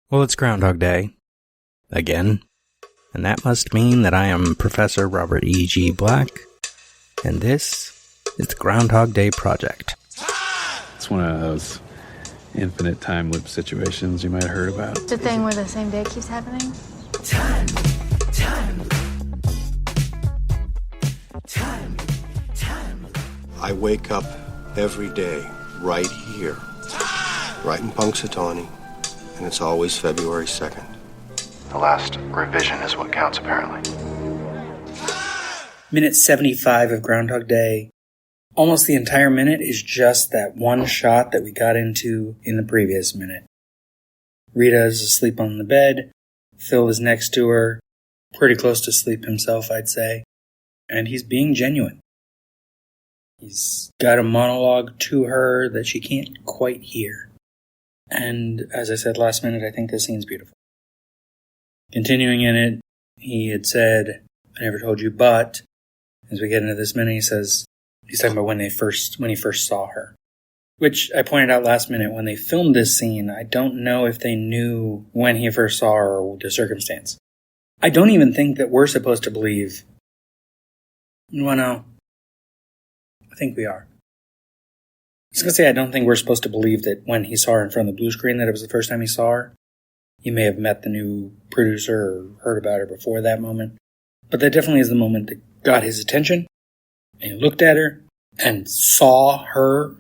Well, it's Groundhog Day. Again. And that must mean that I am Professor Robert E. G. Black, and this is the Groundhog Day Project. It's one of those infinite time loop situations you might have heard about. It's a thing where the same day keeps happening. Time. I wake up every day right here, right in Punxsutawney, and it's always February 2nd. The last revision is what counts, apparently. Minute 75 of Groundhog Day. Almost the entire minute is just that one shot that we got into in the previous minute. Rita is asleep on the bed. Phil is next to her, pretty close to sleep himself, I'd say. And he's being genuine. He's got a monologue to her that she can't quite hear. And as I said last minute, I think this scene's beautiful. Continuing in it, he had said, "I never told you, but," as we get into this minute, he's talking about when he first saw her. Which I pointed out last minute, when they filmed this scene, I don't know if they knew when he first saw her or the circumstance. I don't even think that we're supposed to believe. Well, no. I think we are. I was going to say I don't think we're supposed to believe that when he saw her in front of the blue screen that it was the first time he saw her. He may have met the new producer or heard about her before that moment. But that definitely is the moment that got his attention. And he looked at her and saw her.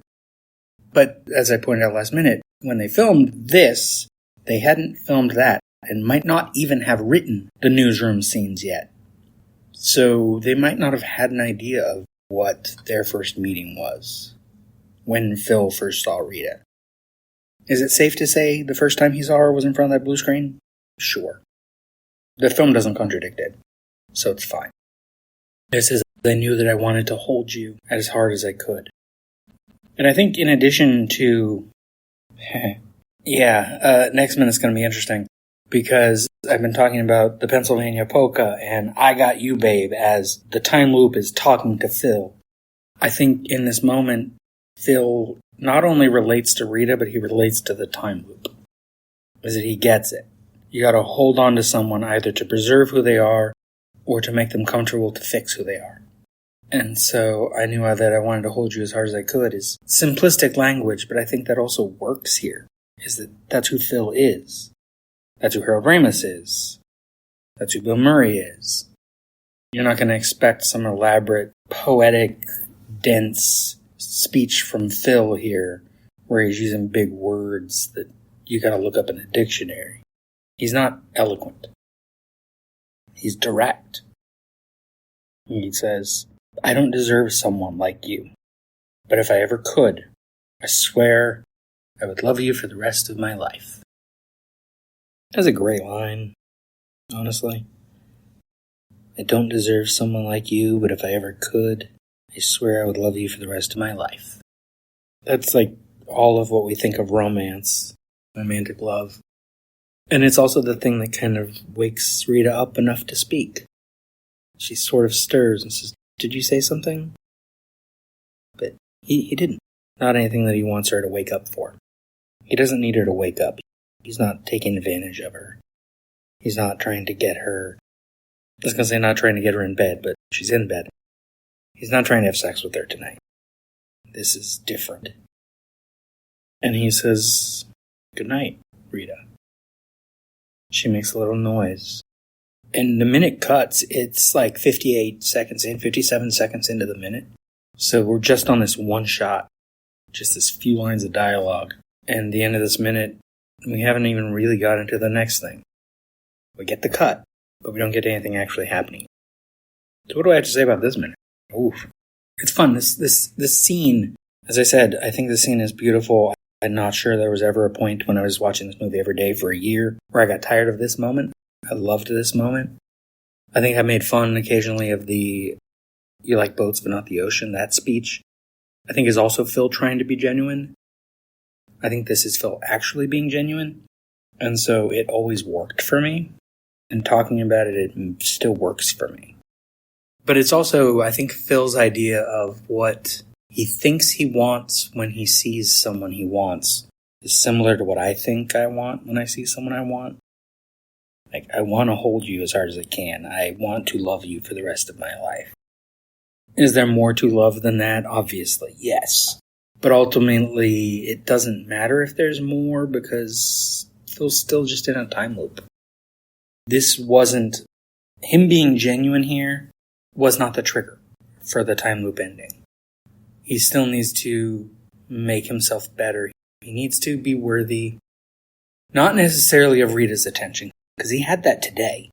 But as I pointed out last minute, when they filmed this, they hadn't filmed that and might not even have written the newsroom scenes yet. So they might not have had an idea of what their first meeting was when Phil first saw Rita. Is it safe to say the first time he saw her was in front of that blue screen? Sure. The film doesn't contradict it, so it's fine. It says, "I knew that I wanted to hold you as hard as I could." And I think in addition to... next minute's going to be interesting, because I've been talking about the Pennsylvania Polka and I Got You Babe as the time loop is talking to Phil. I think in this moment, Phil not only relates to Rita, but he relates to the time loop. Is that he gets it. You gotta hold on to someone either to preserve who they are or to make them comfortable to fix who they are. And so I knew that I wanted to hold you as hard as I could is simplistic language, but I think that also works here. Is that that's who Phil is. That's who Harold Ramis is. That's who Bill Murray is. You're not going to expect some elaborate, poetic, dense speech from Phil here, where he's using big words that you got to look up in a dictionary. He's not eloquent. He's direct. He says, "I don't deserve someone like you, but if I ever could, I swear I would love you for the rest of my life." That's a great line, honestly. "I don't deserve someone like you, but if I ever could, I swear I would love you for the rest of my life." That's like all of what we think of romance, romantic love. And it's also the thing that kind of wakes Rita up enough to speak. She sort of stirs and says, "Did you say something?" But he didn't. Not anything that he wants her to wake up for. He doesn't need her to wake up. He's not taking advantage of her. He's not trying to get her... I was going to say not trying to get her in bed, but she's in bed. He's not trying to have sex with her tonight. This is different. And he says, "Good night, Rita." She makes a little noise. And the minute cuts, it's like 58 seconds in, 57 seconds into the minute. So we're just on this one shot. Just this few lines of dialogue. And the end of this minute, we haven't even really got into the next thing. We get the cut, but we don't get anything actually happening. So what do I have to say about this minute? Oof. It's fun. This scene, as I said, I think this scene is beautiful. I'm not sure there was ever a point when I was watching this movie every day for a year where I got tired of this moment. I loved this moment. I think I made fun occasionally of the "you like boats but not the ocean," that speech. I think is also Phil trying to be genuine. I think this is Phil actually being genuine. And so it always worked for me. And talking about it, it still works for me. But it's also, I think, Phil's idea of what he thinks he wants when he sees someone he wants is similar to what I think I want when I see someone I want. Like, I want to hold you as hard as I can. I want to love you for the rest of my life. Is there more to love than that? Obviously, yes. But ultimately, it doesn't matter if there's more because Phil's still just in a time loop. This wasn't... Him being genuine here was not the trigger for the time loop ending. He still needs to make himself better. He needs to be worthy, not necessarily of Rita's attention, because he had that today.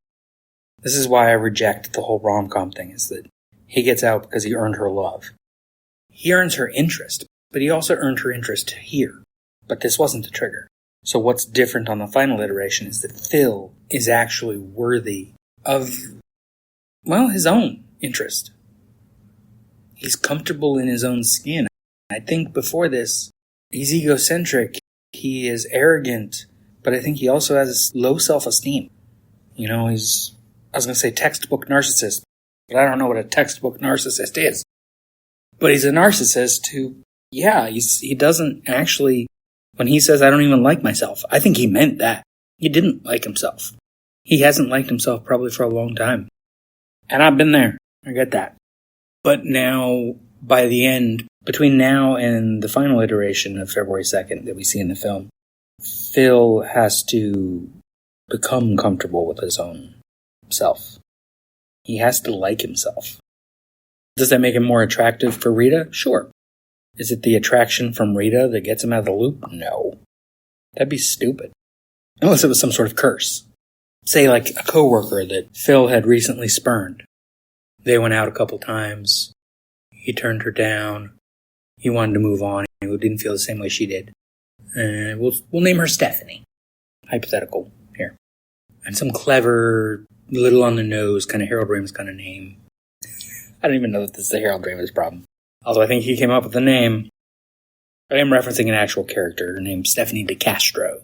This is why I reject the whole rom-com thing, is that he gets out because he earned her love. He earns her interest, but he also earned her interest here. But this wasn't the trigger. So what's different on the final iteration is that Phil is actually worthy of, well, his own interest. He's comfortable in his own skin. I think before this, he's egocentric, he is arrogant, but I think he also has low self-esteem. You know, he's, I was going to say textbook narcissist, but I don't know what a textbook narcissist is. But he's a narcissist who, yeah, he doesn't actually, when he says, I don't even like myself, I think he meant that. He didn't like himself. He hasn't liked himself probably for a long time. And I've been there. I get that. But now, by the end, between now and the final iteration of February 2nd that we see in the film, Phil has to become comfortable with his own self. He has to like himself. Does that make him more attractive for Rita? Sure. Is it the attraction from Rita that gets him out of the loop? No. That'd be stupid. Unless it was some sort of curse. Say like a coworker that Phil had recently spurned. They went out a couple times. He turned her down. He wanted to move on. He didn't feel the same way she did. We'll name her Stephanie. Hypothetical here. And some clever, little on the nose kind of Harold Ramis kind of name. I don't even know that this is a Harold Ramis problem. Although I think he came up with the name. I am referencing an actual character named Stephanie DeCastro,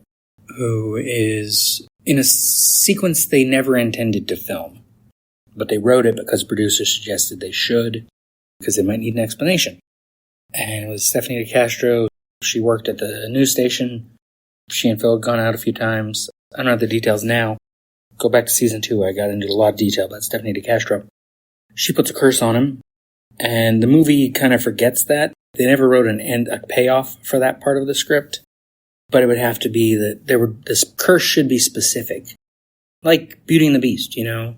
who is in a sequence they never intended to film. But they wrote it because producers suggested they should, because they might need an explanation. And it was Stephanie DeCastro. She worked at the news station. She and Phil had gone out a few times. I don't have the details now. Go back to season 2. I got into a lot of detail about Stephanie DeCastro. She puts a curse on him, and the movie kind of forgets that. They never wrote a payoff for that part of the script, but it would have to be that this curse should be specific. Like Beauty and the Beast, you know?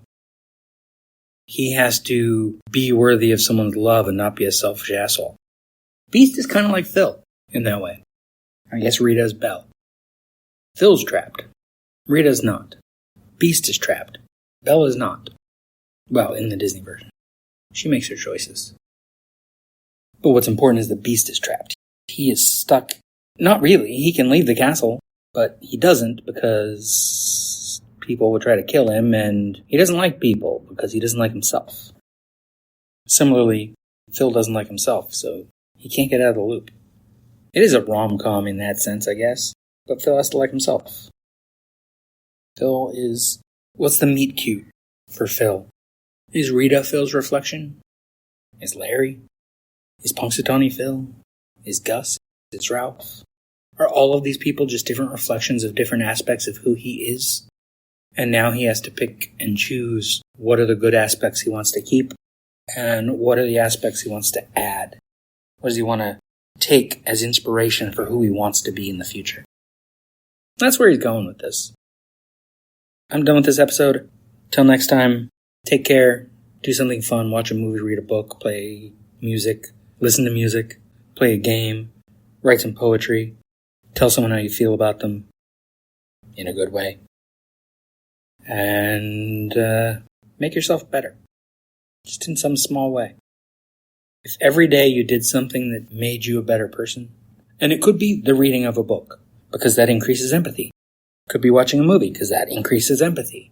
He has to be worthy of someone's love and not be a selfish asshole. Beast is kind of like Phil in that way. I guess Rita's Belle. Phil's trapped. Rita's not. Beast is trapped. Belle is not. Well, in the Disney version. She makes her choices. But what's important is the Beast is trapped. He is stuck. Not really. He can leave the castle, but he doesn't because people would try to kill him, and he doesn't like people because he doesn't like himself. Similarly, Phil doesn't like himself, so he can't get out of the loop. It is a rom-com in that sense, I guess, but Phil has to like himself. Phil is... What's the meet cute for Phil? Is Rita Phil's reflection? Is Larry? Is Punxsutawney Phil? Is Gus? Is Ralph? Are all of these people just different reflections of different aspects of who he is? And now he has to pick and choose what are the good aspects he wants to keep and what are the aspects he wants to add. What does he want to take as inspiration for who he wants to be in the future? That's where he's going with this. I'm done with this episode. Till next time, take care, do something fun, watch a movie, read a book, play music, listen to music, play a game, write some poetry, tell someone how you feel about them in a good way. And make yourself better, just in some small way. If every day you did something that made you a better person, and it could be the reading of a book, because that increases empathy. Could be watching a movie, because that increases empathy.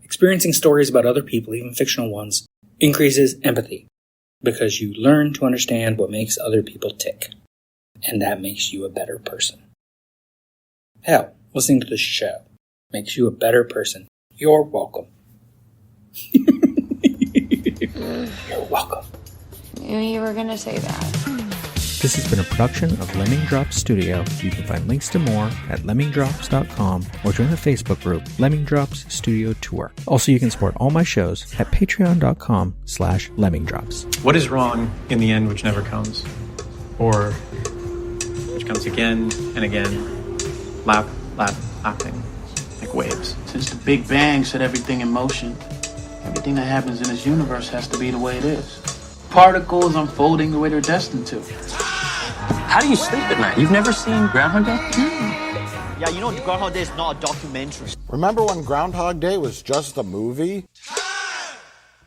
Experiencing stories about other people, even fictional ones, increases empathy, because you learn to understand what makes other people tick, and that makes you a better person. Hell, listening to this show makes you a better person. You're welcome. You're welcome. Knew you were gonna say that. This has been a production of Lemming Drops Studio. You can find links to more at lemmingdrops.com or join the Facebook group Lemming Drops Studio Tour. Also, you can support all my shows at patreon.com/lemmingdrops. What is wrong in the end which never comes? Or which comes again and again, lapping, like waves. Since the Big Bang set everything in motion, everything that happens in this universe has to be the way it is. Particles unfolding the way they're destined to. How do you sleep at night? You've never seen Groundhog Day? Yeah, you know Groundhog Day is not a documentary. Remember when Groundhog Day was just a movie?